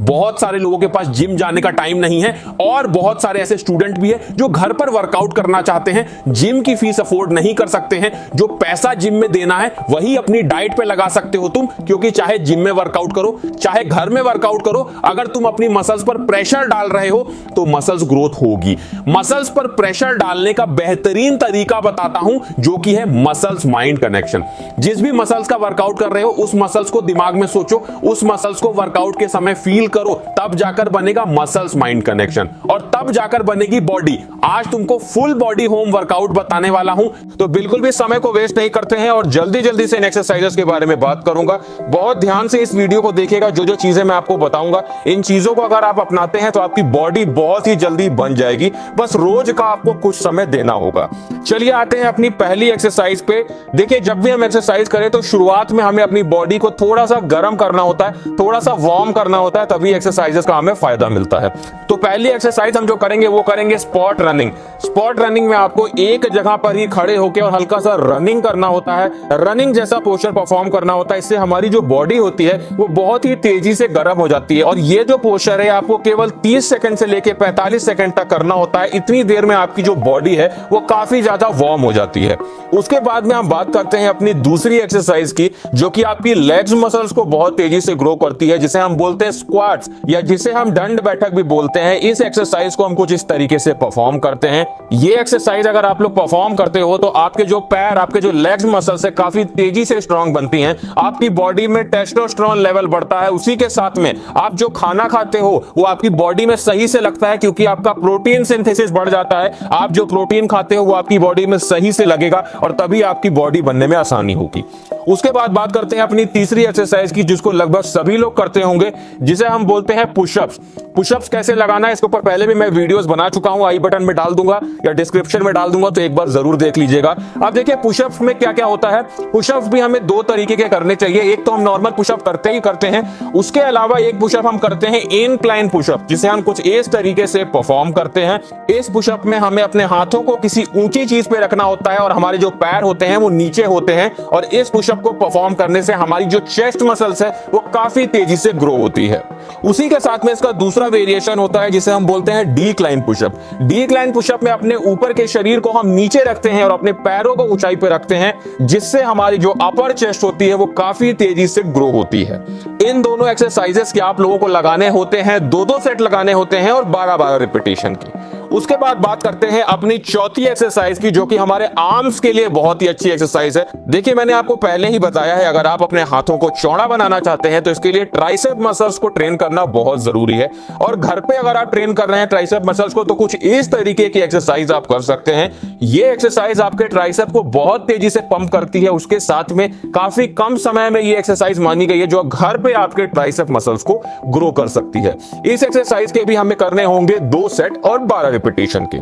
बहुत सारे लोगों के पास जिम जाने का टाइम नहीं है और बहुत सारे ऐसे स्टूडेंट भी है जो घर पर वर्कआउट करना चाहते हैं, जिम की फीस अफोर्ड नहीं कर सकते हैं। जो पैसा जिम में देना है वही अपनी डाइट पे लगा सकते हो तुम, क्योंकि चाहे जिम में वर्कआउट करो चाहे घर में वर्कआउट करो, अगर तुम अपनी मसल्स पर प्रेशर डाल रहे हो तो मसल्स ग्रोथ होगी। मसल्स पर प्रेशर डालने का बेहतरीन तरीका बताता हूं, जो कि है मसल्स माइंड कनेक्शन। जिस भी मसल्स का वर्कआउट कर रहे हो उस मसल्स को दिमाग में सोचो, उस मसल्स को वर्कआउट के समय फील करो, तब जाकर बनेगा मसल्स माइंड कनेक्शन और तब जाकर बनेगी बॉडी। आज तुमको फुल बॉडी होम वर्कआउट बताने वाला हूं, तो बिल्कुल भी समय को वेस्ट नहीं करते हैं और जल्दी जल्दी से इन एक्सरसाइजेस के बारे में बात करूंगा। बहुत ध्यान से इस वीडियो को देखिएगा, जो जो चीजें मैं आपको बताऊंगा इन चीजों को अगर आप अपनाते हैं तो आपकी बॉडी बहुत ही जल्दी बन जाएगी। बस रोज का आपको कुछ समय देना होगा। चलिए आते हैं अपनी पहली एक्सरसाइज पे। देखिए, जब भी हम एक्सरसाइज करें तो शुरुआत में हमें अपनी बॉडी को थोड़ा सा गर्म करना होता है, थोड़ा सा वार्म करना होता है, तभी एक्सरसाइजेस का हमें फायदा मिलता है। तो पहली एक्सरसाइज हम जो करेंगे वो करेंगे स्पॉट रनिंग। स्पॉट रनिंग में आपको एक जगह पर ही खड़े होकर और हल्का सा रनिंग करना होता है, रनिंग जैसा पोस्चर परफॉर्म करना होता है। इससे हमारी जो बॉडी होती है वो बहुत ही तेजी से गर्म हो जाती है और ये जो पोस्चर है आपको केवल 30 सेकंड से लेकर 45 सेकंड तक करना होता है। इतनी देर में आपकी जो बॉडी है वो काफी ज्यादा वार्म हो जाती है। उसके बाद में हम बात करते हैं अपनी दूसरी एक्सरसाइज की, जो कि आपकी लेग्स मसल्स को बहुत तेजी से ग्रो करती है, जिसे हम बोलते हैं स्क्वाट्स या जिसे हम दंड बैठक भी बोलते हैं। इस एक्सरसाइज को हम कुछ इस तरीके से परफॉर्म करते हैं। ये एक्सरसाइज अगर आप लोग परफॉर्म करते हो तो आपके जो पैर, आपके जो लेग्स मसल्स है काफी तेजी से स्ट्रांग बनती हैं। आपकी बॉडी में टेस्टोस्टेरोन लेवल बढ़ता है। उसी के साथ में आप जो खाना खाते हो वो आपकी बॉडी में सही से लगता है, क्योंकि आपका प्रोटीन सिंथेसिस बढ़ जाता है। आप जो प्रोटीन खाते हो वो आपकी बॉडी में सही से लगेगा और तभी आपकी बॉडी बनने में आसानी होगी। उसके बाद बात करते हैं अपनी तीसरी एक्सरसाइज की, जिसको लगभग सभी लोग करते होंगे, जिसे हम बोलते हैं पुशअप्स। पुशअप्स कैसे लगाना है इसके ऊपर पहले भी मैं वीडियोस बना चुका हूं, आई बटन में डाल दूंगा या डिस्क्रिप्शन में डाल दूंगा, तो एक बार जरूर देख लीजिएगा। अब देखिए पुशअप्स में क्या क्या होता है। पुशअप्स भी हमें दो तरीके के करने चाहिए। एक तो हम नॉर्मल पुशअप करते ही करते हैं, उसके अलावा एक पुशअप हम करते हैं इंक्लाइन पुशअप, जिसे हम कुछ इस तरीके से परफॉर्म करते हैं। इस पुशअप में हमें अपने हाथों को किसी ऊंची चीज पे रखना होता है और हमारे जो पैर होते हैं वो नीचे होते हैं, और इस पुशअप को परफॉर्म करने से हमारी जो चेस्ट मसल्स है वो काफी तेजी से ग्रो होती है। उसी के साथ में इसका दूसरा वेरिएशन होता है जिसे हम बोलते हैं डिक्लाइन पुशअप। डिक्लाइन पुशअप में अपने ऊपर के शरीर को हम नीचे रखते हैं और अपने पैरों को ऊंचाई पे रखते हैं, जिससे हमारी जो अपर चेस्ट होती है वो काफी तेजी से ग्रो होती है। इन दोनों एक्सरसाइजेस के आप लोगों को लगाने होते हैं, दो सेट लगाने होते हैं और 12-12 रिपीटेशन की। उसके बाद बात करते हैं अपनी चौथी एक्सरसाइज की, जो कि हमारे आर्म्स के लिए बहुत ही अच्छी एक्सरसाइज है। देखिए, मैंने आपको पहले ही बताया है, अगर आप अपने हाथों को चौड़ा बनाना चाहते हैं तो इसके लिए ट्राइसेप मसल्स को ट्रेन करना बहुत जरूरी है। और घर पे अगर आप ट्रेन कर रहे हैं ट्राइसेप मसल्स को तो कुछ इस तरीके की एक्सरसाइज आप कर सकते हैं। ये एक्सरसाइज आपके ट्राइसेप को बहुत तेजी से पंप करती है। उसके साथ में काफी कम समय में ये एक्सरसाइज मानी गई है जो घर पे आपके ट्राइसेप मसल्स को ग्रो कर सकती है। इस एक्सरसाइज के भी हमें करने होंगे 2 सेट और 12 रिपीटेशन के।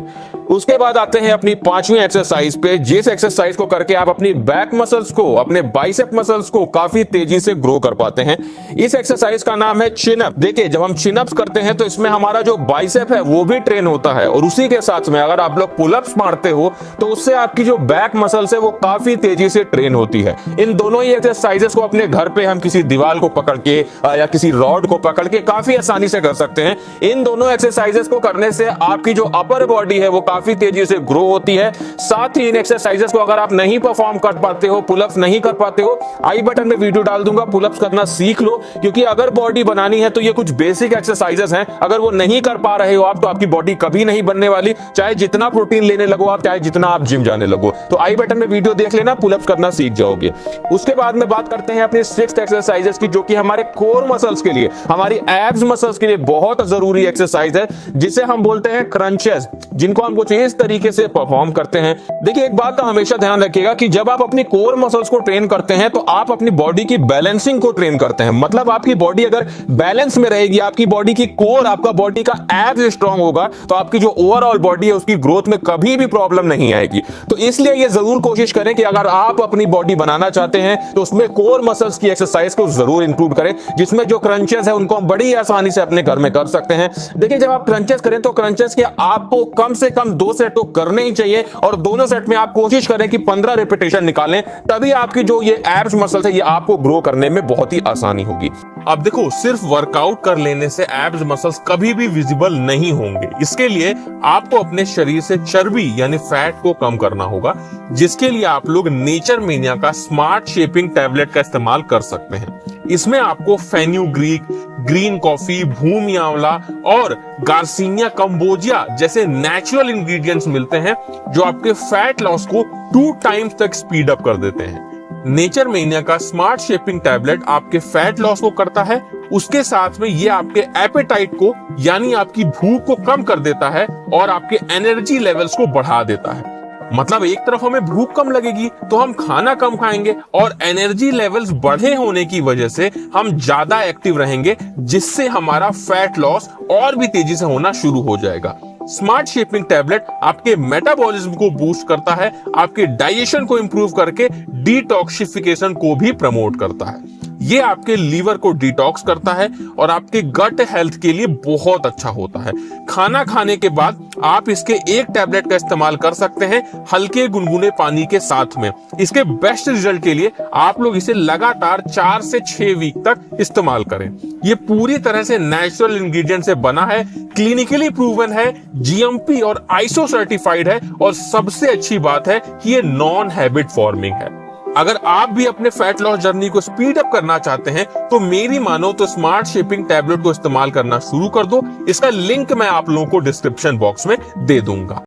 उसके बाद आते हैं अपनी पांचवी एक्सरसाइज पे, जिस एक्सरसाइज को करके आप अपनी बैक मसल्स को, अपने बाइसेप मसल्स को काफी तेजी से ग्रो कर पाते हैं। इस एक्सरसाइज का नाम है चिन अप। देखिए, जब हम चिन अप्स करते हैं तो इसमें हमारा जो बाइसेप है वो भी ट्रेन होता है, और उसी के साथ में अगर आप लोग पुलअप्स मारते हो तो उससे आपकी जो बैक मसल्स है वो काफी तेजी से ट्रेन होती है। इन दोनों ही एक्सरसाइजेस को अपने घर पे हम किसी दीवार को पकड़ के या किसी रॉड को पकड़ के काफी आसानी से कर सकते हैं। इन दोनों एक्सरसाइजेस को करने से आपकी जो अपर बॉडी है वो काफी तेजी से ग्रो होती है। साथ ही इन एक्सरसाइजेस को अगर आप नहीं परफॉर्म कर पाते हो, पुलअप्स नहीं कर पाते हो, आई बटन में वीडियो डाल दूंगा, पुलअप्स करना सीख लो, क्योंकि अगर बॉडी बनानी है तो ये कुछ बेसिक एक्सरसाइजेस हैं। अगर वो नहीं कर पा रहे हो आप तो आपकी बॉडी कभी नहीं बनने वाली, चाहे जितना प्रोटीन लेने लगो आप, चाहे जितना आप जिम जाने लगो। तो आई बटन में वीडियो देख लेना, पुलअप्स करना सीख जाओगे। उसके बाद में बात करते हैं अपनी 6th एक्सरसाइजेस की, जो कि हमारे कोर मसल्स के लिए, हमारी एब्स मसल्स के लिए बहुत जरूरी एक्सरसाइज है, जिसे हम बोलते हैं क्रंचेस, जिनको हम कुछ इस तरीके से परफॉर्म करते हैं। देखिए, एक बात का हमेशा ध्यान रखिएगा कि जब आप अपनी कोर मसल्स को ट्रेन करते हैं तो आप अपनी बॉडी की बैलेंसिंग को ट्रेन करते हैं। मतलब आपकी बॉडी अगर बैलेंस में रहेगी, आपकी बॉडी की कोर, आपका बॉडी का एब्स स्ट्रांग होगा, तो आपकी जो ओवरऑल बॉडी है उसकी ग्रोथ में कभी भी प्रॉब्लम नहीं आएगी। तो इसलिए ये जरूर कोशिश करें कि अगर आप अपनी बॉडी बनाना चाहते हैं तो उसमें कोर मसल्स की एक्सरसाइज को जरूर इंक्लूड करें, जिसमें जो क्रंचेस है उनको हम बड़ी आसानी से अपने घर में कर सकते हैं। देखिए, जब आप क्रंचेस करें तो क्रंचेस के आपको कम से कम 2 सेट तो करने ही चाहिए और दोनों सेट में आप कोशिश करें कि 15 रिपीटेशन निकालें, तभी आपकी जो ये एब्स मसल्स है ये आपको ग्रो करने में बहुत ही आसानी होगी। अब देखो, सिर्फ वर्कआउट कर लेने से एब्स मसल्स कभी भी विजिबल नहीं होंगे। इसके लिए आपको अपने शरीर से चर्बी यानी फैट को कम करना होगा, जिसके लिए आप लोग नेचर मेनिया का स्मार्ट शेपिंग टैबलेट का इस्तेमाल कर सकते हैं। इसमें आपको फेन्यूग्रीक, ग्रीन कॉफी, भूमि आंवला और गार्सिनिया कंबोजिया जैसे नेचुरल इंग्रेडिएंट्स मिलते हैं, जो आपके फैट लॉस को 2 टाइम्स तक स्पीड अप कर देते हैं। नेचर मेनिया का स्मार्ट शेपिंग टैबलेट आपके फैट लॉस को करता है, उसके साथ में ये आपके एपेटाइट को यानी आपकी भूख को कम कर देता है और आपके एनर्जी लेवल्स को बढ़ा देता है। मतलब एक तरफ हमें भूख कम लगेगी तो हम खाना कम खाएंगे और एनर्जी लेवल्स बढ़े होने की वजह से हम ज्यादा एक्टिव रहेंगे, जिससे हमारा फैट लॉस और भी तेजी से होना शुरू हो जाएगा। स्मार्ट शेपिंग टैबलेट आपके मेटाबॉलिज्म को बूस्ट करता है, आपके डाइजेशन को इंप्रूव करके डिटॉक्सिफिकेशन को भी प्रमोट करता है। ये आपके लीवर को डिटॉक्स करता है और आपके गट हेल्थ के लिए बहुत अच्छा होता है। खाना खाने के बाद आप इसके एक टैबलेट का इस्तेमाल कर सकते हैं हल्के गुनगुने पानी के साथ में। इसके बेस्ट रिजल्ट के लिए आप लोग इसे लगातार 4 से 6 वीक तक इस्तेमाल करें। ये पूरी तरह से नेचुरल इंग्रेडिएंट से बना है, क्लिनिकली प्रूवन है, जीएमपी और आईएसओ सर्टिफाइड है और सबसे अच्छी बात है कि ये नॉन हैबिट फॉर्मिंग है। अगर आप भी अपने फैट लॉस जर्नी को स्पीड अप करना चाहते हैं तो मेरी मानो तो स्मार्ट शेपिंग टैबलेट को इस्तेमाल करना शुरू कर दो। इसका लिंक मैं आप लोगों को डिस्क्रिप्शन बॉक्स में दे दूंगा।